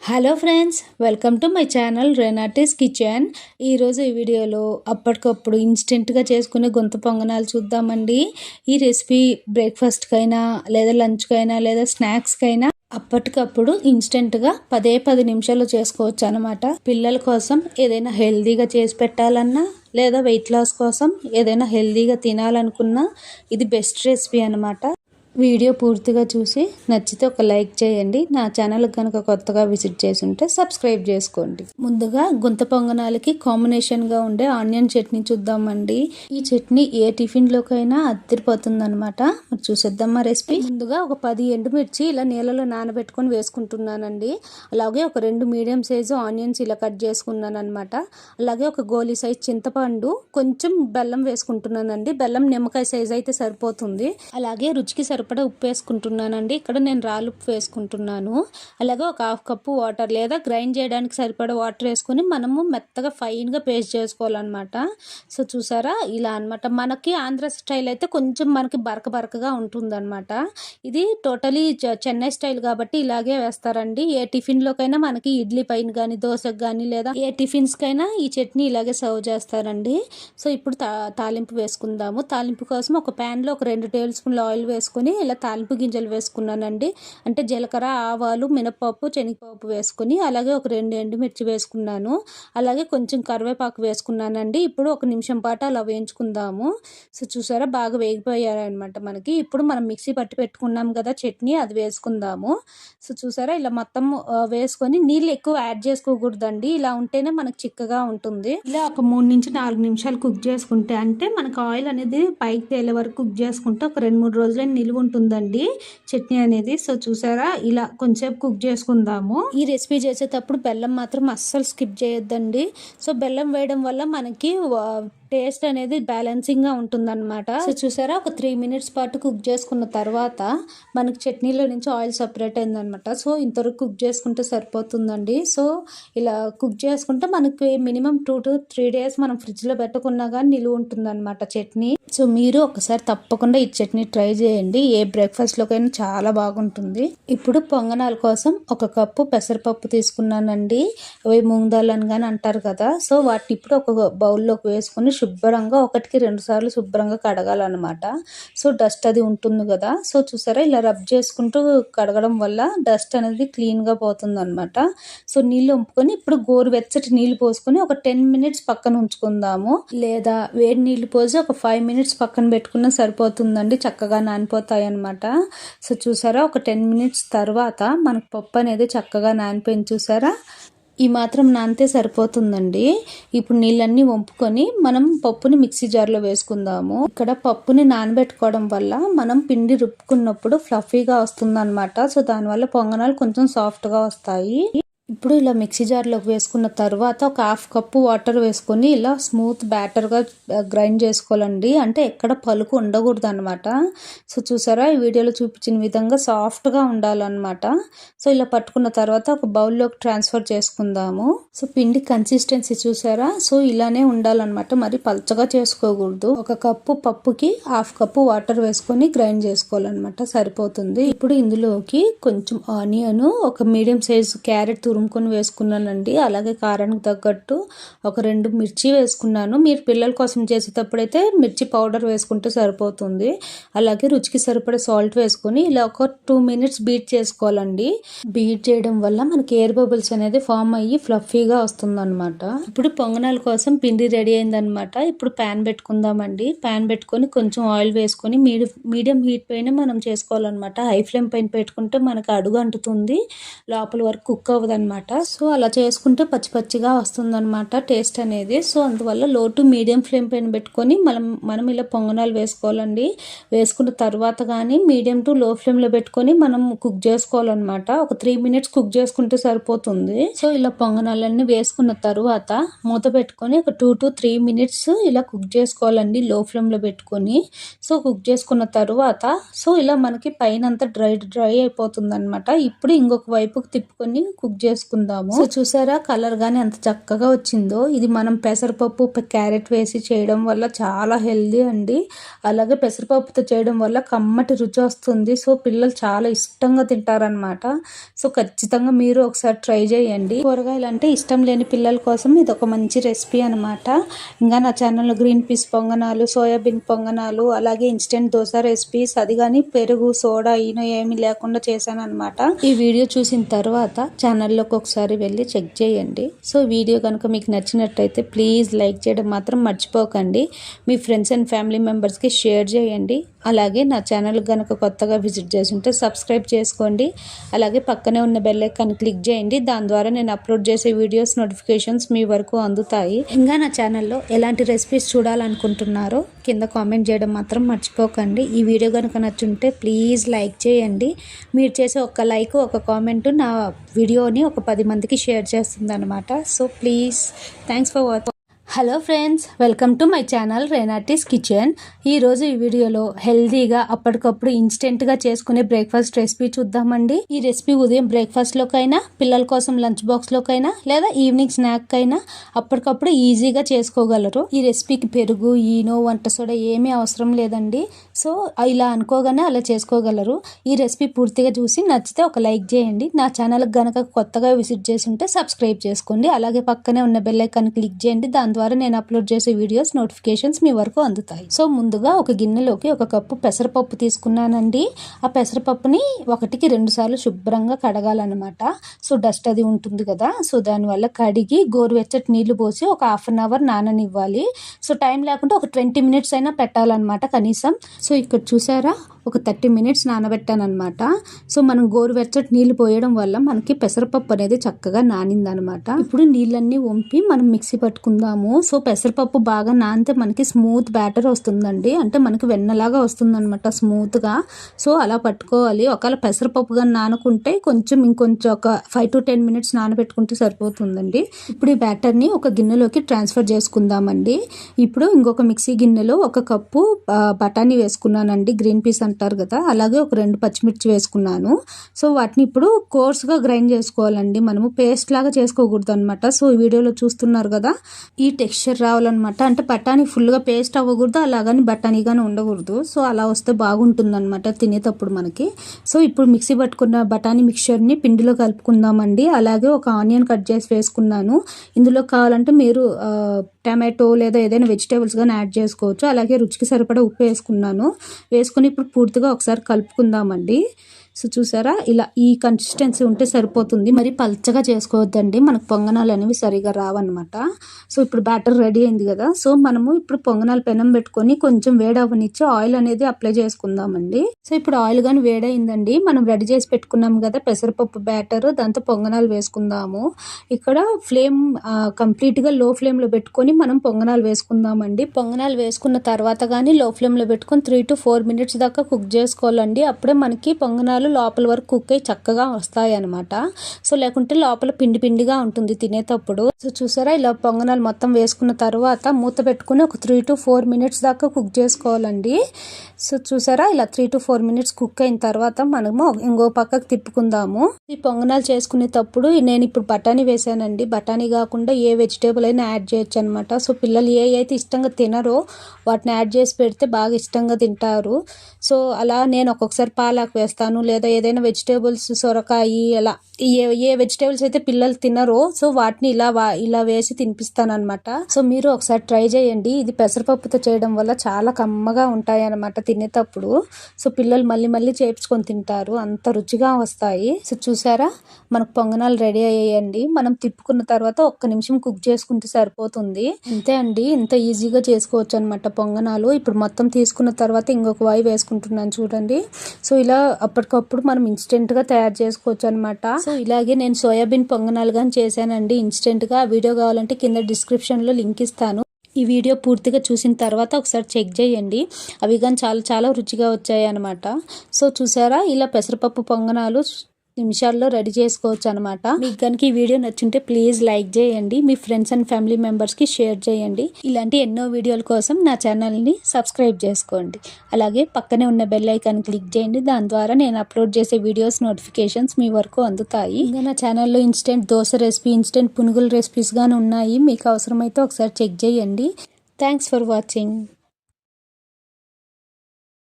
Hello friends, welcome to my channel Renati's kitchen. ఈరోజు ఈ వీడియోలో అప్పటికప్పుడు ఇన్స్టెంట్గా చేసుకునే గుంత పొంగనాలు చూద్దామండి. ఈ రెసిపీ బ్రేక్ఫాస్ట్కైనా లేదా లంచ్కైనా లేదా స్నాక్స్కైనా అప్పటికప్పుడు ఇన్స్టెంట్గా 10 నిమిషాల్లో చేసుకోవచ్చు అనమాట. పిల్లల కోసం ఏదైనా హెల్తీగా చేసి పెట్టాలన్నా లేదా వెయిట్ లాస్ కోసం ఏదైనా హెల్తీగా తినాలనుకున్నా ఇది బెస్ట్ రెసిపీ అనమాట. వీడియో పూర్తిగా చూసి నచ్చితే ఒక లైక్ చేయండి. నా ఛానల్ కనుక కొత్తగా విజిట్ చేసి ఉంటే సబ్స్క్రైబ్ చేసుకోండి. ముందుగా గుంత పొంగనాలకి కాంబినేషన్గా ఉండే ఆనియన్ చట్నీ చూద్దామండి. ఈ చట్నీ ఏ టిఫిన్లోకైనా అదిరిపోతుంది అనమాట. మరి చూసేద్దామా రెసిపీ. ముందుగా ఒక 10 ఎండుమిర్చి ఇలా నీళ్ళలో నానబెట్టుకొని వేసుకుంటున్నానండి. అలాగే ఒక 2 మీడియం సైజు ఆనియన్స్ ఇలా కట్ చేసుకున్నాను అనమాట. అలాగే ఒక గోలీ సైజ్ చింతపండు, కొంచెం బెల్లం వేసుకుంటున్నానండి. బెల్లం నిమ్మకాయ సైజ్ అయితే సరిపోతుంది. అలాగే రుచికి సరిపడా ఉప్పు వేసుకుంటున్నానండి. ఇక్కడ నేను రాళ్ళు ఉప్పు వేసుకుంటున్నాను. అలాగే ఒక 1/2 కప్పు వాటర్ లేదా గ్రైండ్ చేయడానికి సరిపడా వాటర్ వేసుకొని మనము మెత్తగా ఫైన్గా పేస్ట్ చేసుకోవాలన్నమాట. సో చూసారా ఇలా అనమాట. మనకి ఆంధ్ర స్టైల్ అయితే కొంచెం మనకి బరకగా ఉంటుందన్నమాట. ఇది టోటలీ చెన్నై స్టైల్ కాబట్టి ఇలాగే వేస్తారండి. ఏ టిఫిన్లోకైనా మనకి ఇడ్లీ పైన కానీ దోశకు కానీ లేదా ఏ టిఫిన్స్కైనా ఈ చట్నీ ఇలాగే సర్వ్ చేస్తారండి. సో ఇప్పుడు తాలింపు వేసుకుందాము. తాలింపు కోసం ఒక ప్యాన్లో ఒక 2 టేబుల్ స్పూన్ల ఆయిల్ వేసుకొని ఇలా తాలింపు గింజలు వేసుకున్నానండి. అంటే జీలకర్ర, ఆవాలు, మినపప్పు, శనగపప్పు వేసుకొని అలాగే ఒక 2 ఎండుమిర్చి వేసుకున్నాను. అలాగే కొంచెం కరివేపాకు వేసుకున్నానండి. ఇప్పుడు 1 నిమిషం పాటు అలా వేయించుకుందాము. సో చూసారా బాగా వేగిపోయారనమాట మనకి. ఇప్పుడు మనం మిక్సీ పట్టి పెట్టుకున్నాం కదా చట్నీ, అది వేసుకుందాము. సో చూసారా ఇలా మొత్తం వేసుకొని నీళ్ళు ఎక్కువ యాడ్ చేసుకోకూడదండి. ఇలా ఉంటేనే మనకు చిక్కగా ఉంటుంది. ఇలా ఒక 3 నుంచి 4 నిమిషాలు కుక్ చేసుకుంటే అంటే మనకు ఆయిల్ అనేది పైకి తేలే వరకు కుక్ చేసుకుంటే ఒక 2-3 రోజులైనా నిలువ ఉంటుందండి చట్నీ అనేది. సో చూసారా ఇలా కొంచెంసేపు కుక్ చేసుకుందాము. ఈ రెసిపీ చేసేటప్పుడు బెల్లం మాత్రం అస్సలు స్కిప్ చేయొద్దండి. సో బెల్లం వేయడం వల్ల మనకి టేస్ట్ అనేది బ్యాలెన్సింగ్గా ఉంటుందన్నమాట. సో చూసారా ఒక 3 మినిట్స్ పాటు కుక్ చేసుకున్న తర్వాత మనకి చట్నీలో నుంచి ఆయిల్ సపరేట్ అయిందనమాట. సో ఇంతవరకు కుక్ చేసుకుంటే సరిపోతుందండి. సో ఇలా కుక్ చేసుకుంటే మనకి మినిమం 2 to 3 days మనం ఫ్రిడ్జ్లో పెట్టుకున్నా కానీ నిలువ ఉంటుందన్నమాట చట్నీ. సో మీరు ఒకసారి తప్పకుండా ఈ చట్నీ ట్రై చేయండి. ఏ బ్రేక్ఫాస్ట్లోకైనా చాలా బాగుంటుంది. ఇప్పుడు పొంగనాల కోసం 1 కప్పు పెసరపప్పు తీసుకున్నానండి. అవి మూంగ్ దాల్ అని కానీ అంటారు కదా. సో వాటిని ఇప్పుడు ఒక బౌల్లోకి వేసుకొని శుభ్రంగా 1-2 సార్లు శుభ్రంగా కడగాలన్నమాట. సో డస్ట్ అది ఉంటుంది కదా. సో చూసారా ఇలా రబ్ చేసుకుంటూ కడగడం వల్ల డస్ట్ అనేది క్లీన్గా పోతుంది అనమాట. సో నీళ్ళు వంపుకొని ఇప్పుడు గోరువెచ్చటి నీళ్ళు పోసుకొని ఒక 10 minutes పక్కన ఉంచుకుందాము. లేదా వేడి నీళ్ళు పోసి ఒక 5 minutes పక్కన పెట్టుకున్నా సరిపోతుందండి. చక్కగా నానిపోతాయి అనమాట. సో చూసారా ఒక 10 minutes తర్వాత మనకు పప్పు అనేది చక్కగా నానిపోయింది. చూసారా ఈ మాత్రం నానితే సరిపోతుందండి. ఇప్పుడు నీళ్ళన్నీ వంపుకొని మనం పప్పుని మిక్సీ జార్లో వేసుకుందాము. ఇక్కడ పప్పుని నానబెట్టుకోవడం వల్ల మనం పిండి రుబ్బుకున్నప్పుడు ఫ్లఫీగా వస్తుంది అనమాట. సో దానివల్ల పొంగనాలు కొంచెం సాఫ్ట్గా వస్తాయి. ఇప్పుడు ఇలా మిక్సీ జార్లోకి వేసుకున్న తర్వాత ఒక 1/2 కప్పు వాటర్ వేసుకొని ఇలా స్మూత్ బ్యాటర్గా గ్రైండ్ చేసుకోవాలండి. అంటే ఎక్కడ పలుకు ఉండకూడదు అనమాట. సో చూసారా ఈ వీడియోలో చూపించిన విధంగా సాఫ్ట్గా ఉండాలన్నమాట. సో ఇలా పట్టుకున్న తర్వాత ఒక బౌల్లోకి ట్రాన్స్ఫర్ చేసుకుందాము. సో పిండి కన్సిస్టెన్సీ చూసారా. సో ఇలానే ఉండాలన్నమాట. మరి పల్చగా చేసుకోకూడదు. 1 కప్పు పప్పుకి 1/2 కప్పు వాటర్ వేసుకొని గ్రైండ్ చేసుకోవాలన్నమాట. సరిపోతుంది. ఇప్పుడు ఇందులోకి కొంచెం ఆనియన్, ఒక మీడియం సైజు క్యారెట్ తురుముకొని వేసుకున్నానండి. అలాగే కారానికి తగ్గట్టు ఒక 2 మిర్చి వేసుకున్నాను. మీరు పిల్లల కోసం చేసేటప్పుడైతే మిర్చి పౌడర్ వేసుకుంటే సరిపోతుంది. అలాగే రుచికి సరిపడే సాల్ట్ వేసుకొని ఇలా ఒక 2 minutes బీట్ చేసుకోవాలండి. బీట్ చేయడం వల్ల మనకి ఎయిర్ బబుల్స్ అనేది ఫామ్ అయ్యి ఫ్లఫీగా వస్తుంది అనమాట. ఇప్పుడు పొంగనాల కోసం పిండి రెడీ అయిందనమాట. ఇప్పుడు ప్యాన్ పెట్టుకుందామండి. ప్యాన్ పెట్టుకొని కొంచెం ఆయిల్ వేసుకొని మీడియం హీట్ పైన మనం చేసుకోవాలన్నమాట. హై ఫ్లేమ్ పైన పెట్టుకుంటే మనకి అడుగు అంటుతుంది, లోపల వరకు కుక్ అవ్వదు అనమాట. సో అలా చేసుకుంటే పచ్చిగా వస్తుందన్నమాట టేస్ట్ అనేది. సో అందువల్ల లో టు మీడియం ఫ్లేమ్ పైన పెట్టుకొని మనం ఇలా పొంగనాలు వేసుకోవాలండి. వేసుకున్న తర్వాత కానీ మీడియం టు లో ఫ్లేమ్లో పెట్టుకొని మనం కుక్ చేసుకోవాలన్నమాట. ఒక 3 minutes కుక్ చేసుకుంటే సరిపోతుంది. సో ఇలా పొంగనాలన్నీ వేసుకున్న తర్వాత మూత పెట్టుకొని ఒక 2 to 3 minutes ఇలా కుక్ చేసుకోవాలండి లో ఫ్లేమ్లో పెట్టుకొని. సో కుక్ చేసుకున్న తర్వాత సో ఇలా మనకి పైన అంతా డ్రై అయిపోతుంది అనమాట. ఇప్పుడు ఇంకొక వైపుకి తిప్పుకొని కుక్ చేసుకోవాలి. చేసుకుందాము. సో చూసారా కలర్ గానీ ఎంత చక్కగా వచ్చిందో. ఇది మనం పెసరపప్పు క్యారెట్ వేసి చేయడం వల్ల చాలా హెల్దీ అండి. అలాగే పెసరపప్పుతో చేయడం వల్ల కమ్మటి రుచి వస్తుంది. సో పిల్లలు చాలా ఇష్టంగా తింటారనమాట. సో ఖచ్చితంగా మీరు ఒకసారి ట్రై చేయండి. కూరగాయలు అంటే ఇష్టం లేని పిల్లల కోసం ఇది ఒక మంచి రెసిపీ అనమాట. ఇంకా నా ఛానల్లో గ్రీన్ పీస్ పొంగనాలు, సోయాబీన్ పొంగనాలు, అలాగే ఇన్స్టెంట్ దోశ రెసిపీస్, అది కానీ పెరుగు సోడా ఈనో ఏమీ లేకుండా చేశాను అనమాట. ఈ వీడియో చూసిన తర్వాత ఛానల్లోకి ఒకసారి వెళ్ళి చెక్ చేయండి. సో వీడియో కనుక మీకు నచ్చినట్టయితే ప్లీజ్ లైక్ చేయడం మాత్రం మర్చిపోకండి. మీ ఫ్రెండ్స్ అండ్ ఫ్యామిలీ మెంబర్స్కి షేర్ చేయండి. అలాగే నా ఛానల్ కనుక కొత్తగా విజిట్ చేసి ఉంటే సబ్స్క్రైబ్ చేసుకోండి. అలాగే పక్కనే ఉన్న బెల్ ఐకాన్ క్లిక్ చేయండి. దాని ద్వారా నేను అప్లోడ్ చేసే వీడియోస్ నోటిఫికేషన్స్ మీ వరకు అందుతాయి. ఇంకా నా ఛానల్లో ఎలాంటి రెసిపీస్ చూడాలనుకుంటున్నారో కింద కామెంట్ చేయడం మాత్రం మర్చిపోకండి. ఈ వీడియో కనుక నచ్చుంటే ప్లీజ్ లైక్ చేయండి. మీరు చేసే ఒక లైక్, ఒక కామెంట్ నా వీడియోని ఒక 10 మందికి షేర్ చేస్తుంది అనమాట. So please thanks for watching. Hello friends, welcome to my channel రేనాటీస్ kitchen. ఈరోజు ఈ వీడియోలో హెల్దీగా అప్పటికప్పుడు ఇన్స్టెంట్గా చేసుకునే బ్రేక్ఫాస్ట్ రెసిపీ చూద్దామండి. ఈ రెసిపీ ఉదయం బ్రేక్ఫాస్ట్లోకైనా, పిల్లల కోసం లంచ్ బాక్స్లోకైనా, లేదా ఈవినింగ్ స్నాక్కైనా అప్పటికప్పుడు ఈజీగా చేసుకోగలరు. ఈ రెసిపీకి పెరుగు, ఈనో, వంట సోడా ఏమీ అవసరం లేదండి. సో ఇలా అనుకోగానే అలా చేసుకోగలరు. ఈ రెసిపీ పూర్తిగా చూసి నచ్చితే ఒక లైక్ చేయండి. నా ఛానల్కి కనుక కొత్తగా విజిట్ చేసి ఉంటే సబ్స్క్రైబ్ చేసుకోండి. అలాగే పక్కనే ఉన్న బెల్ ఐకాన్ క్లిక్ చేయండి. దాని ద్వారా నేను అప్లోడ్ చేసే వీడియోస్ నోటిఫికేషన్స్ మీ వరకు అందుతాయి. సో ముందుగా ఒక గిన్నెలోకి 1 కప్పు పెసరపప్పు తీసుకున్నానండి. ఆ పెసరపప్పుని 1కి 2 సార్లు శుభ్రంగా కడగాలన్నమాట. సో డస్ట్ అది ఉంటుంది కదా, సో దానివల్ల కడిగి గోరువెచ్చటి నీళ్లు పోసి ఒక 1/2 అవర్ నాననివ్వాలి. సో టైం లేకుంటే ఒక 20 మినిట్స్ అయినా పెట్టాలన్నమాట కనీసం. సో ఇక్కడ చూసారా ఒక 30 మినిట్స్ నానబెట్టానమాట. సో మనం గోరువెచ్చటి నీళ్లు పోయడం వల్ల మనకి పెసరపప్పు అనేది చక్కగా నానిందనమాట. ఇప్పుడు నీళ్ళన్నీ వంపి మనం మిక్సీ పట్టుకుందాము. సో పెసరపప్పు బాగా నానితే మనకి స్మూత్ బ్యాటర్ వస్తుందండి. అంటే మనకి వెన్నలాగా వస్తుందన్నమాట స్మూత్గా. సో అలా పట్టుకోవాలి. ఒకవేళ పెసరపప్పుగా నానుకుంటే ఇంకొంచెం ఒక 5 to 10 మినిట్స్ నానబెట్టుకుంటే సరిపోతుందండి. ఇప్పుడు ఈ బ్యాటర్ని ఒక గిన్నెలోకి ట్రాన్స్ఫర్ చేసుకుందామండి. ఇప్పుడు ఇంకొక మిక్సీ గిన్నెలో 1 కప్పు బఠానీ వేసుకున్నానండి. గ్రీన్ పీస్ అంటారు కదా, అలాగే ఒక 2 పచ్చిమిర్చి వేసుకున్నాను. సో వాటిని ఇప్పుడు కోర్స్గా గ్రైండ్ చేసుకోవాలండి. మనము పేస్ట్ లాగా చేసుకోకూడదు అనమాట. సో ఈ వీడియోలో చూస్తున్నారు కదా, ఈ టెక్స్చర్ రావాలన్నమాట. అంటే బఠానీ ఫుల్గా పేస్ట్ అవ్వకూడదు, అలాగని బఠానీగానే ఉండకూడదు. సో అలా వస్తే బాగుంటుంది అనమాట తినేటప్పుడు మనకి. సో ఇప్పుడు మిక్సీ పట్టుకున్న బఠానీ మిక్చర్ని పిండిలో కలుపుకుందామండి. అలాగే ఒక ఆనియన్ కట్ చేసి వేసుకున్నాను. ఇందులో కావాలంటే మీరు టమాటో లేదా ఏదైనా వెజిటేబుల్స్ కానీ యాడ్ చేసుకోవచ్చు. అలాగే రుచికి సరిపడా ఉప్పు వేసుకుని ఇప్పుడు పూర్తిగా ఒకసారి కలుపుకుందామండి. సో చూసారా ఇలా ఈ కన్సిస్టెన్సీ ఉంటే సరిపోతుంది. మరి పల్చగా చేసుకోవద్దండి, మనకు పొంగనాలు అనేవి సరిగా రావన్నమాట. సో ఇప్పుడు బ్యాటర్ రెడీ అయింది కదా. సో మనము ఇప్పుడు పొంగనాలు పెనం పెట్టుకొని కొంచెం వేడవనిచ్చి ఆయిల్ అనేది అప్లై చేసుకుందామండి. సో ఇప్పుడు ఆయిల్ కానీ వేడైందండి. మనం రెడీ చేసి పెట్టుకున్నాం కదా పెసరపప్పు బ్యాటర్, దాంతో పొంగనాలు వేసుకుందాము. ఇక్కడ ఫ్లేమ్ కంప్లీట్గా లో ఫ్లేమ్లో పెట్టుకొని మనం పొంగనాలు వేసుకుందామండి. పొంగనాలు వేసుకున్న తర్వాత కానీ లో ఫ్లేమ్లో పెట్టుకొని 3 to 4 మినిట్స్ దాకా కుక్ చేసుకోవాలండి. అప్పుడే మనకి పొంగనాలు లోపల వరకు కుక్ అయ్యి చక్కగా వస్తాయి అనమాట. సో లేకుంటే లోపల పిండి పిండిగా ఉంటుంది తినేటప్పుడు. సో చూసారా ఇలా పొంగనాలు మొత్తం వేసుకున్న తర్వాత మూత పెట్టుకుని ఒక 3 to 4 మినిట్స్ దాకా కుక్ చేసుకోవాలండి. సో చూసారా ఇలా 3 to 4 మినిట్స్ కుక్ అయిన తర్వాత మనము ఇంకో పక్కకు తిప్పుకుందాము. ఈ పొంగనాలు చేసుకునేటప్పుడు నేను ఇప్పుడు బఠానీ వేసానండి. బఠానీ కాకుండా ఏ వెజిటేబుల్ అయినా యాడ్ చేయొచ్చు అనమాట. సో పిల్లలు ఏ అయితే ఇష్టంగా తినరో వాటిని యాడ్ చేసి పెడితే బాగా ఇష్టంగా తింటారు. సో అలా నేను ఒక్కొక్కసారి పాలాకు వేస్తాను, లేదా ఏదైనా వెజిటేబుల్స్ సొరకాయ, అలా ఏ వెజిటేబుల్స్ అయితే పిల్లలు తినరో సో వాటిని ఇలా వేసి తినిపిస్తాను అనమాట. సో మీరు ఒకసారి ట్రై చేయండి. ఇది పెసరపప్పుతో చేయడం వల్ల చాలా కమ్మగా ఉంటాయి అనమాట తినేటప్పుడు. సో పిల్లలు మళ్ళీ మళ్ళీ చేపించుకొని తింటారు, అంత రుచిగా వస్తాయి. సో చూసారా మనకు పొంగనాలు రెడీ అయ్యాయండి. మనం తిప్పుకున్న తర్వాత 1 నిమిషం కుక్ చేసుకుంటే సరిపోతుంది. అంతే అండి, ఇంత ఈజీగా చేసుకోవచ్చు అనమాట పొంగనాలు. ఇప్పుడు మొత్తం తీసుకున్న తర్వాత ఇంకొక వాయి వేసుకుంటున్నాను చూడండి. సో ఇలా అప్పటికప్పుడు మనం ఇన్స్టెంట్గా తయారు చేసుకోవచ్చు అనమాట. సో ఇలాగే నేను సోయాబీన్ పొంగనాలు కానీ చేశానండి ఇన్స్టెంట్గా. ఆ వీడియో కావాలంటే కింద డిస్క్రిప్షన్లో లింక్ ఇస్తాను. ఈ వీడియో పూర్తిగా చూసిన తర్వాత ఒకసారి చెక్ చేయండి. అవి కానీ చాలా చాలా రుచిగా వచ్చాయి అనమాట. సో చూసారా ఇలా పెసరపప్పు పొంగనాలు నిమిషాల్లో రెడీ చేసుకోవచ్చు అనమాట. మీకు కనుక ఈ వీడియో నచ్చుంటే ప్లీజ్ లైక్ చేయండి, మీ ఫ్రెండ్స్ అండ్ ఫ్యామిలీ మెంబర్స్కి షేర్ చేయండి. ఇలాంటి ఎన్నో వీడియోల కోసం నా ఛానల్ని సబ్స్క్రైబ్ చేసుకోండి. అలాగే పక్కనే ఉన్న బెల్ ఐకాన్ క్లిక్ చేయండి. దాని ద్వారా నేను అప్లోడ్ చేసే వీడియోస్ నోటిఫికేషన్స్ మీ వరకు అందుతాయి. ఇంకా నా ఛానల్లో ఇన్స్టెంట్ దోశ రెసిపీ, ఇన్స్టెంట్ పునుగుల రెసిపీస్ గానీ ఉన్నాయి. మీకు అవసరమైతే ఒకసారి చెక్ చేయండి. Thanks for watching.